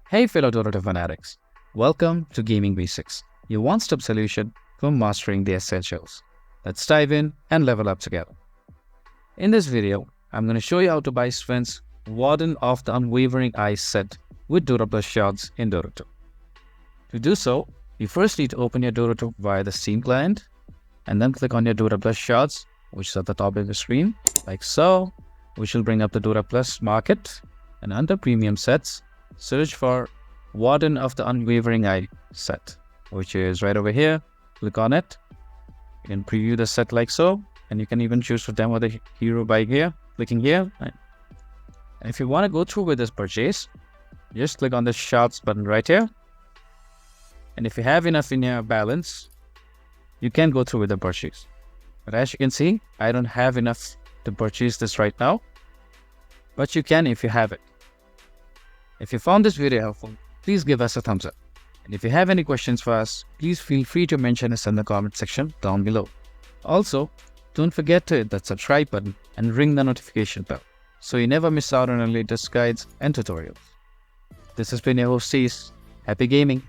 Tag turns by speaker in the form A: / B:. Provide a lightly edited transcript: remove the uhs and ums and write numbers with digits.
A: Hey fellow Dota fanatics, welcome to Gaming Basics, your one-stop solution for mastering the essentials. Let's dive in and level up together. In this video, I'm going to show you how to buy Sven's Warden of the Unwavering Eye set with Dota Plus Shards in Dota 2. To do so, you first need to open your Dota 2 via the Steam client and then click on your Dota Plus Shards, which is at the top of the screen, like so, which will bring up the Dota Plus market, and under Premium Sets, search for Warden of the Unwavering Eye set, which is right over here. Click on it. You can preview the set like so, and you can even choose to demo the hero by here, clicking here. And if you want to go through with this purchase, just click on the Shards button right here. And if you have enough in your balance, you can go through with the purchase. But as you can see, I don't have enough to purchase this right now, but you can if you have it. If you found this video helpful, please give us a thumbs up. And if you have any questions for us, please feel free to mention us in the comment section down below. Also, don't forget to hit that subscribe button and ring the notification bell so you never miss out on our latest guides and tutorials. This has been your host, Cease. Happy gaming!